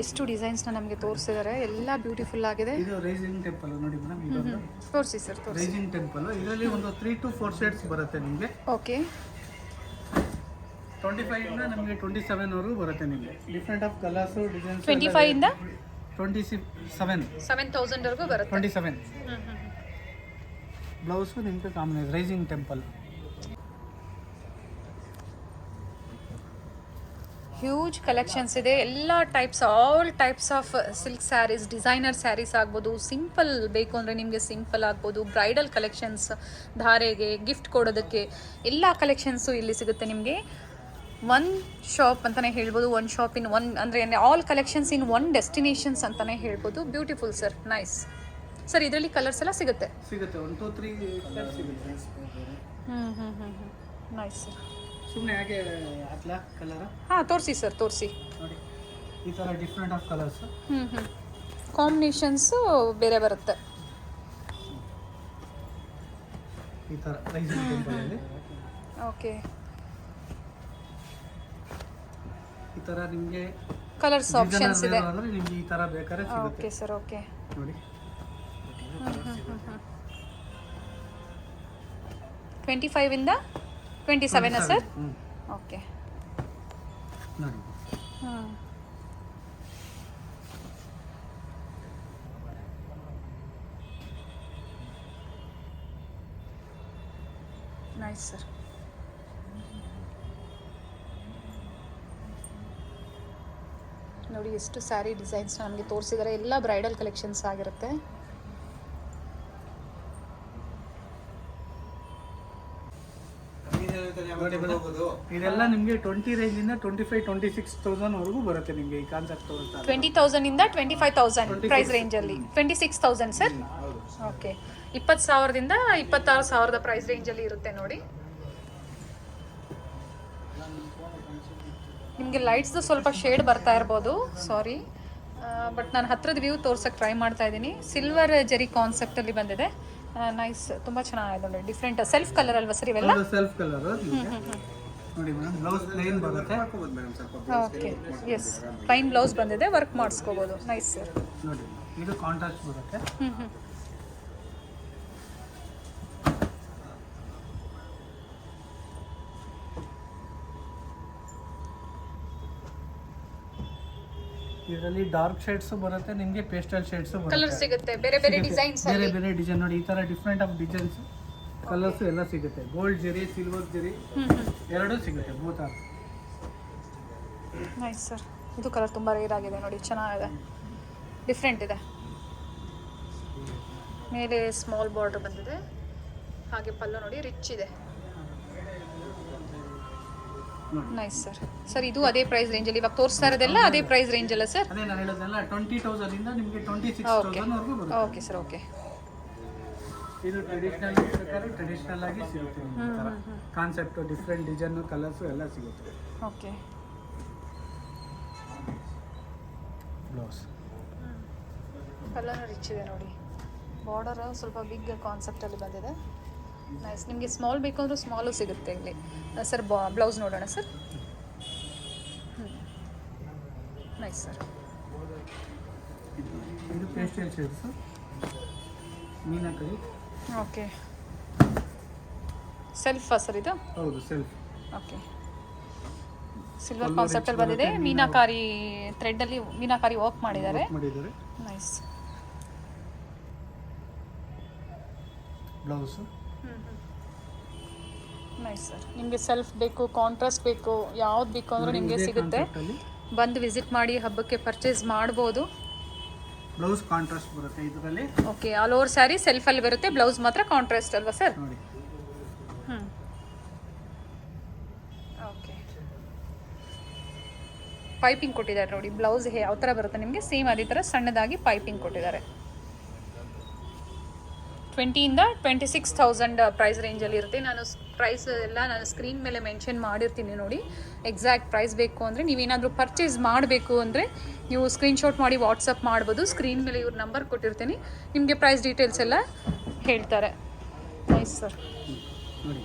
ಎಷ್ಟು ಡಿಸೈನ್ಸ್ನ ನಮಗೆ ತೋರಿಸಿದ್ದಾರೆ. ಎಲ್ಲ ಬ್ಯೂಟಿಫುಲ್ ಆಗಿದೆ. ಇದು ರೈಸಿಂಗ್ ಟೆಂಪಲ್ ನೋಡಿ ಮೇಡಮ್. ಇದೊಂದು ತೋರಿಸಿ ಸರ್, ತೋರಿಸಿ. ರೈಸಿಂಗ್ ಟೆಂಪಲ್ ಇದರಲ್ಲಿ ಒಂದು 3 to 4 ಶೇಡ್ಸ್ ಬರುತ್ತೆ ನಿಮಗೆ. ಓಕೆ, 25 ಇಂದ ನಮಗೆ 27ವರೆಗೂ ಬರುತ್ತೆ ನಿಮಗೆ. Different of colours designs. 25 ಇಂದ 7,000ವರೆಗೂ ಬರುತ್ತೆ. 27 ಬ್ಲೌಸು ನಿಮಗೆ common. Rising temple huge collections ಇದೆ. ಎಲ್ಲ types, all types of silk sarees, designer sarees ಆಗ್ಬೋದು, ಸಿಂಪಲ್ ಬೇಕು ಅಂದರೆ ನಿಮಗೆ ಸಿಂಪಲ್ ಆಗ್ಬೋದು, ಬ್ರೈಡಲ್ ಕಲೆಕ್ಷನ್ಸ್, ಧಾರೆಗೆ ಗಿಫ್ಟ್ ಕೊಡೋದಕ್ಕೆ ಎಲ್ಲ ಕಲೆಕ್ಷನ್ಸು ಇಲ್ಲಿ ಸಿಗುತ್ತೆ ನಿಮಗೆ. ಒನ್ ಶಾಪ್ ಅಂತಲೇ ಹೇಳ್ಬೋದು. ಒನ್ ಶಾಪ್ ಇನ್ ಒನ್ ಅಂದರೆ all collections in one destinations ಅಂತಲೇ ಹೇಳ್ಬೋದು. Beautiful sir, nice sir. ಇದರಲ್ಲಿ ಕಲರ್ಸ್ ಎಲ್ಲ ಸಿಗುತ್ತೆ. 1 2 3 ಕಲರ್ಸ್ ಸಿಗುತ್ತೆ. Nice sir. ಸುಮ್ಮನೆ ಹಾಗೆ ಹಾಕ್ಲಾ ಕಲರ್? ಹಾಂ, ತೋರಿಸಿ ಸರ್, ತೋರಿಸಿ. ನೋಡಿ ಈ ಥರ ಡಿಫ್ರೆಂಟ್ ಆಫ್ ಕಲರ್ಸ್. ಕಾಂಬಿನೇಷನ್ಸು ಬೇರೆ ಬರುತ್ತೆ. ಈ ಥರ ರೈಸಿಂಗ್ ಟೆಂಪಲಲ್ಲಿ ಓಕೆ, ಈ ಥರ ನಿಮಗೆ ಕಲರ್ಸ್ ಆಪ್ಷನ್ಸ್ ಇದೆ. ಅಂದರೆ ನಿಮಗೆ ಈ ಥರ ಬೇಕಾದ್ರೆ ಸಿಗುತ್ತೆ. Okay sir, okay. ನೋಡಿ 25 ಇಂದ 27 ಸರ್? ಓಕೆ. ನೋಡಿ ನೈಸ್ ಸರ್. ನೋಡಿ ಎಷ್ಟು ಸ್ಯಾರಿ ಡಿಸೈನ್ಸ್ ನಮಗೆ ತೋರಿಸಿದ್ದಾರೆ. ಎಲ್ಲ ಬ್ರೈಡಲ್ ಕಲೆಕ್ಷನ್ಸ್ ಆಗಿರುತ್ತೆ. ಇದೆಲ್ಲ ನಿಮಗೆ 20 ರೇಂಜಿಂದ 25-26,000ವರೆಗೂ ಬರುತ್ತೆ ನಿಮಗೆ. ಈ ಕಾನ್ಸೆಪ್ಟ್ ತೋರಿಸ್ತಾ 20,000 ಇಂದ 25,000 ಪ್ರೈಸ್ ರೇಂಜಲ್ಲಿ. 26,000 ಸರ್? ಓಕೆ. 20,000ದಿಂದ 26,000 ಪ್ರೈಸ್ ರೇಂಜಲ್ಲಿ ಇರುತ್ತೆ ನೋಡಿ. ನಿಮಗೆ ಲೈಟ್ಸ್ದು ಸ್ವಲ್ಪ ಶೇಡ್ ಬರ್ತಾ ಇರ್ಬೋದು, ಸಾರಿ. ಬಟ್ ನಾನು ಹತ್ರದ ವ್ಯೂ ತೋರ್ಸಕ್ಕೆ ಟ್ರೈ ಮಾಡ್ತಾ ಇದ್ದೀನಿ. ಸಿಲ್ವರ್ ಜರಿ ಕಾನ್ಸೆಪ್ಟಲ್ಲಿ ಬಂದಿದೆ. ನೈಸ್, ತುಂಬ ಚೆನ್ನಾಗಿದೆ ನೋಡಿ. ಡಿಫ್ರೆಂಟ್ ಸೆಲ್ಫ್ ಕಲರ್ ಅಲ್ವಾ ಸರ್ ಇವೆಲ್ಲ? Self colour. ನೋಡಿ ಮೇಡಮ್, ಬ್ಲೌಸ್ ಪ್ಲೇನ್ ಬರುತ್ತೆ. ಓಕೆ, ಎಸ್, ಪ್ಲೈನ್ ಬ್ಲೌಸ್ ಬಂದಿದೆ, ವರ್ಕ್ ಮಾಡಿಸ್ಕೋಬೋದು. Nice sir. ನೋಡಿ ಇದು ಕಾಂಟ್ರಾಸ್ಟ್ ಬರುತ್ತೆ. ಇದರಲ್ಲಿ ಡಾರ್ಕ್ ಶೇಡ್ಸ್ ಬರುತ್ತೆ ನಿಮಗೆ, ಪೇಸ್ಟಲ್ ಶೇಡ್ಸ್ ಬರುತ್ತೆ. ಕಲರ್ ಸಿಗುತ್ತೆ, ಬೇರೆ ಬೇರೆ ಡಿಸೈನ್ಸ್ ಬೇರೆ ಬೇರೆ ಡಿಸೈನ್. ನೋಡಿ ಈ ತರ ಡಿಫ್ರೆಂಟ್ ಆಫ್ ಡಿಸೈನ್ಸ್, ಕಲರ್ಸ್ ಎಲ್ಲ ಸಿಗುತ್ತೆ. ಗೋಲ್ಡ್ ಜರಿ, ಸಿಲ್ವರ್ ಜರಿ ಎರಡೂ ಸಿಗುತ್ತೆ. Both are nice sir. ಇದು ಕಲರ್ ತುಂಬ ರೇರ್ ಆಗಿದೆ ನೋಡಿ, ಚೆನ್ನಾಗಿದೆ, ಡಿಫ್ರೆಂಟ್ ಇದೆ. ಮೇಲೆ ಸ್ಮಾಲ್ ಬಾರ್ಡರ್ ಬಂದಿದೆ, ಹಾಗೆ ಪಲ್ಲು ನೋಡಿ ರಿಚ್ ಇದೆ. ನೋಡಿ ನೈಸ್ ಸರ್. ಸರ್ ಇದು ಅದೇ ಪ್ರೈಸ್ ರೇಂಜಲ್ಲಿ ಇವಾಗ ತೋರಿಸ್ತಾ ಇರೋದೆಲ್ಲ ಅದೇ ಪ್ರೈಸ್ ರೇಂಜ್ ಅಲ್ಲ ಸರ್? ಅದೇ ನಾನು ಹೇಳೋದೆಲ್ಲ 20,000 ಇಂದ ನಿಮಗೆ 26,000 ವರೆಗೂ ಬರುತ್ತೆ. Okay sir, okay. ಇದು ಟ್ರೆಡಿಷನಲ್ ಪ್ರಕಾರ ಟ್ರೆಡಿಷನಲ್ ಆಗಿ ಸಿಗುತ್ತೆ ನಿಮ್ಗೆ ಈ ಥರ ಕಾನ್ಸೆಪ್ಟು ಡಿಫ್ರೆಂಟ್ ಡಿಸೈನು ಕಲರ್ಸು ಎಲ್ಲ ಸಿಗುತ್ತೆ. ಓಕೆ. ಬ್ಲೌಸ್ ಕಲರ್ ರಿಚ್ ಇದೆ ನೋಡಿ. ಬಾರ್ಡರ್ ಸ್ವಲ್ಪ ಬಿಗ್ ಕಾನ್ಸೆಪ್ಟಲ್ಲಿ ಬಂದಿದೆ. ನೈಸ್. ನಿಮಗೆ ಸ್ಮಾಲ್ ಬೇಕು ಅಂದರೂ ಸ್ಮಾಲು ಸಿಗುತ್ತೆ ಇಲ್ಲಿ. ಸರ್ ಬ್ಲೌಸ್ ನೋಡೋಣ ಸರ್. Nice sir. ಇದು ಪೇಸ್ಟಲ್ ಶೇಡ್ಸು ಮೀನಾಕರಿ. ಓಕೆ. ಸೆಲ್ಫಾ ಸರ್ ಇದು? ಹೌದು ಸೆಲ್ಫ್. ಓಕೆ. ಸಿಲ್ವರ್ ಕಾನ್ಸೆಪ್ಟಲ್ಲಿ ಬಂದಿದೆ. ಮೀನಾಕಾರಿ ಥ್ರೆಡ್ಡಲ್ಲಿ ಮೀನಾಕಾರಿ ವರ್ಕ್ ಮಾಡಿದ್ದಾರೆ. ನೈಸ್. Blouse nice sir. ನಿಮಗೆ ಸೆಲ್ಫ್ ಬೇಕು, ಕಾಂಟ್ರಾಸ್ಟ್ ಬೇಕು, ಯಾವ್ದು ಬೇಕು ಅಂದರೂ ನಿಮಗೆ ಸಿಗುತ್ತೆ. ಬಂದು ವಿಸಿಟ್ ಮಾಡಿ ಹಬ್ಬಕ್ಕೆ ಪರ್ಚೇಸ್ ಮಾಡ್ಬೋದು. ಬ್ಲೌಸ್ ಕಾಂಟ್ರಾಸ್ಟ್ ಬರುತ್ತೆ ಇದರಲ್ಲಿ. ಓಕೆ. ಆಲ್ ಓವರ್ ಸ್ಯಾರಿ ಸೆಲ್ಫಲ್ಲಿ ಬರುತ್ತೆ, ಬ್ಲೌಸ್ ಮಾತ್ರ ಕಾಂಟ್ರಾಸ್ಟ್ ಅಲ್ವಾ ಸರ್? ನೋಡಿ. ಓಕೆ. ಪೈಪಿಂಗ್ ಕೊಟ್ಟಿದ್ದಾರೆ ನೋಡಿ. ಬ್ಲೌಸ್ ಯಾವ ಥರ ಬರುತ್ತೆ ನಿಮಗೆ ಸೇಮ್ ಅದೇ ಥರ ಸಣ್ಣದಾಗಿ ಪೈಪಿಂಗ್ ಕೊಟ್ಟಿದ್ದಾರೆ. 20,000 ಇಂದ 26,000 ಪ್ರೈಸ್ ರೇಂಜಲ್ಲಿ ಇರುತ್ತೆ. ನಾನು ಪ್ರೈಸ್ ಎಲ್ಲ ನಾನು ಸ್ಕ್ರೀನ್ ಮೇಲೆ ಮೆನ್ಷನ್ ಮಾಡಿರ್ತೀನಿ ನೋಡಿ. ಎಕ್ಸಾಕ್ಟ್ ಪ್ರೈಸ್ ಬೇಕು ಅಂದರೆ ನೀವೇನಾದರೂ ಪರ್ಚೇಸ್ ಮಾಡಬೇಕು ಅಂದರೆ ನೀವು ಸ್ಕ್ರೀನ್ಶಾಟ್ ಮಾಡಿ ವಾಟ್ಸಪ್ ಮಾಡ್ಬೋದು. ಸ್ಕ್ರೀನ್ ಮೇಲೆ ಇವ್ರ ನಂಬರ್ ಕೊಟ್ಟಿರ್ತೀನಿ, ನಿಮಗೆ ಪ್ರೈಸ್ ಡೀಟೇಲ್ಸ್ ಎಲ್ಲ ಹೇಳ್ತಾರೆ. Nice sir. ನೋಡಿ.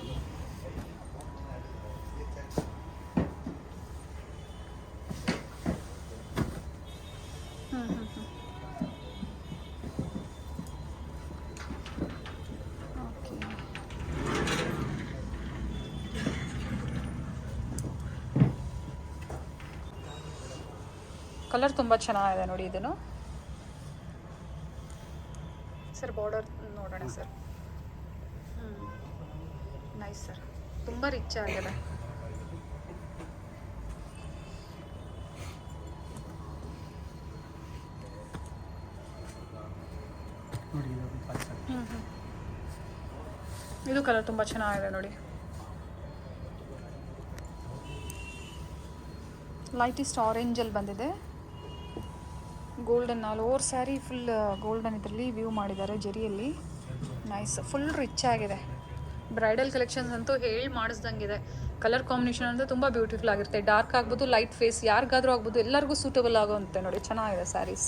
ಕಲರ್ ತುಂಬ ಚೆನ್ನಾಗಿದೆ ನೋಡಿ ಇದನ್ನು. ಸರ್ ಬಾರ್ಡರ್ ನೋಡೋಣ ಸರ್. Nice sir. ತುಂಬ ರಿಚ್ ಆಗಿದೆ. ಇದು ಕಲರ್ ತುಂಬ ಚೆನ್ನಾಗಿದೆ ನೋಡಿ. ಲೈಟಿಸ್ಟ್ ಆರೆಂಜಲ್ಲಿ ಬಂದಿದೆ. Golden all over sari full golden ಇದರಲ್ಲಿ ವ್ಯೂ ಮಾಡಿದ್ದಾರೆ ಜರಿಯಲ್ಲಿ. ನೈಸ್. ಫುಲ್ ರಿಚ್ ಆಗಿದೆ. ಬ್ರೈಡಲ್ ಕಲೆಕ್ಷನ್ಸ್ ಅಂತೂ ಹೇಳಿ ಮಾಡಿಸ್ದಂಗಿದೆ. ಕಲರ್ ಕಾಂಬಿನೇಷನ್ ಅಂತೂ ತುಂಬ ಬ್ಯೂಟಿಫುಲ್ ಆಗಿರುತ್ತೆ. ಡಾರ್ಕ್ ಆಗ್ಬೋದು, ಲೈಟ್ ಫೇಸ್ ಯಾರಿಗಾದ್ರೂ ಆಗ್ಬೋದು, ಎಲ್ಲರಿಗೂ ಸೂಟಬಲ್ ಆಗೋಂತೆ ನೋಡಿ. ಚೆನ್ನಾಗಿದೆ ಸ್ಯಾರೀಸ್.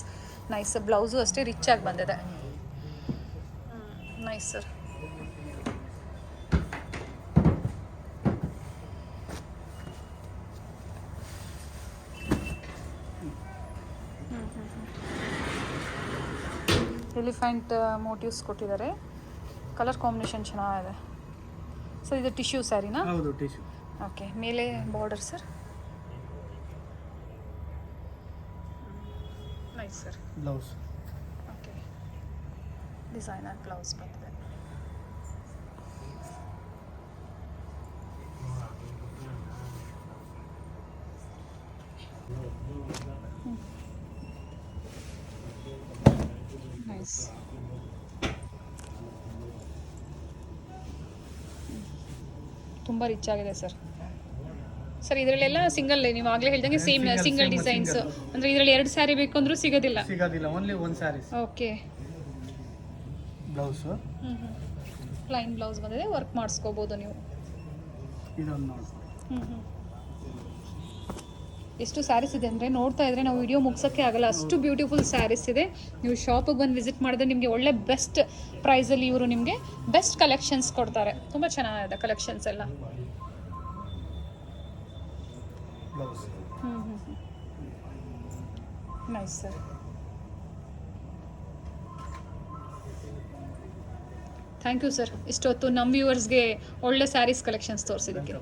ನೈಸ್. ಬ್ಲೌಸು ಅಷ್ಟೇ ರಿಚ್ ಆಗಿ ಬಂದಿದೆ. Nice sir. ಎಲಿಫೆಂಟ್ ಮೋಟಿವ್ಸ್ ಕೊಟ್ಟಿದ್ದಾರೆ. ಕಲರ್ ಕಾಂಬಿನೇಷನ್ ಚೆನ್ನಾಗಿದೆ. ಸರ್ ಇದು ಟಿಶ್ಯೂ ಸ್ಯಾರಿನಾ? ಹೌದು ಟಿಶ್ಯೂ. ಓಕೆ. ಮೇಲೆ border sir. Nice sir. Blouse. Okay. Designer blouse ಬಂದಿದೆ. ನೈಸ್. ತುಂಬ ರಿಚ್ ಆಗಿದೆ ಸರ್. ಸರ್ ಇದರಲ್ಲೆಲ್ಲ ಸಿಂಗಲ್, ನೀವು ಆಗಲೇ ಹೇಳ್ದಂಗೆ ಸೇಮ್ ಸಿಂಗಲ್ ಡಿಸೈನ್ಸ್ ಅಂದರೆ ಇದರಲ್ಲಿ 2 ಸ್ಯಾರಿ ಬೇಕು ಅಂದರೂ ಸಿಗೋದಿಲ್ಲ. ಓನ್ಲಿ ಒಂದು sari. Okay. Blouse plain blouse ಬಂದಿದೆ. ವರ್ಕ್ ಮಾಡಿಸ್ಕೋಬೋದು ನೀವು. ಇದೊಂದು ನೋಡಿ. ಎಷ್ಟು ಸ್ಯಾರೀಸ್ ಇದೆ ಅಂದರೆ ನೋಡ್ತಾ ಇದ್ರೆ ನಾವು ವಿಡಿಯೋ ಮುಗ್ಸೋಕ್ಕೆ ಆಗಲ್ಲ, ಅಷ್ಟು ಬ್ಯೂಟಿಫುಲ್ ಸ್ಯಾರೀಸ್ ಇದೆ. ನೀವು ಶಾಪಿಗೆ ಬಂದು ವಿಸಿಟ್ ಮಾಡಿದ್ರೆ ನಿಮಗೆ ಒಳ್ಳೆ ಬೆಸ್ಟ್ ಪ್ರೈಸಲ್ಲಿ ಇವರು ನಿಮಗೆ ಬೆಸ್ಟ್ ಕಲೆಕ್ಷನ್ಸ್ ಕೊಡ್ತಾರೆ. ತುಂಬ ಚೆನ್ನಾಗಿದೆ ಕಲೆಕ್ಷನ್ಸ್ ಎಲ್ಲ. Blouse. Nice sir. Thank you sir, ಇಷ್ಟೊತ್ತು ನಮ್ಮ ವ್ಯೂವರ್ಸ್ಗೆ ಒಳ್ಳೆ ಸ್ಯಾರೀಸ್ ಕಲೆಕ್ಷನ್ಸ್ ತೋರಿಸಿದ್ದಕ್ಕೆ.